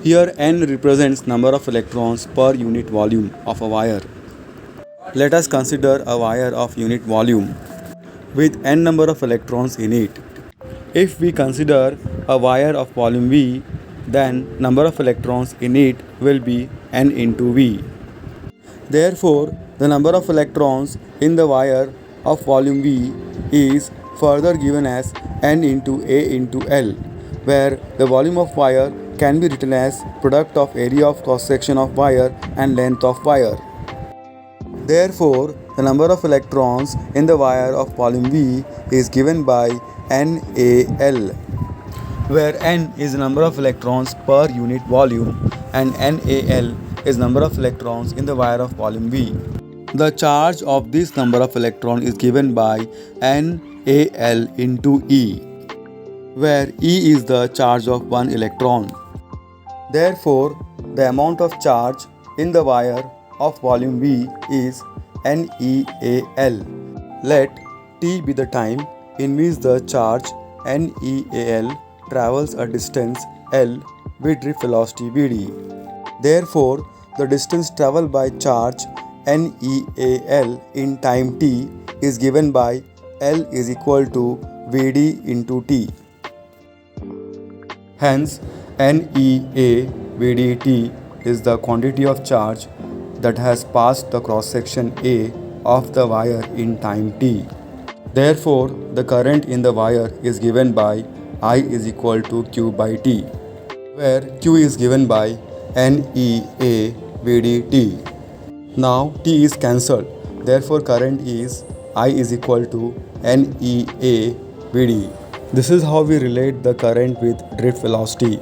Here n represents number of electrons per unit volume of a wire. Let us consider a wire of unit volume with n number of electrons in it. If we consider a wire of volume V, then number of electrons in it will be n into V. Therefore, the number of electrons in the wire of volume V is further given as n into A into L, where the volume of wire can be written as product of area of cross section of wire and length of wire. Therefore, the number of electrons in the wire of volume V is given by NaL, where N is the number of electrons per unit volume and NaL is number of electrons in the wire of volume V. The charge of this number of electrons is given by NaL into E, where E is the charge of one electron. Therefore, the amount of charge in the wire of volume V is NeAL. Let T be the time in which the charge NeAL travels a distance L with drift velocity Vd. Therefore, the distance traveled by charge NeAL in time t is given by L is equal to Vd into t. Hence, NeA Vdt is the quantity of charge that has passed the cross section A of the wire in time t. Therefore, the current in the wire is given by I is equal to Q by T, where Q is given by NeA Vdt. Now T is cancelled, therefore current is I is equal to NeA Vd. This is how we relate the current with drift velocity.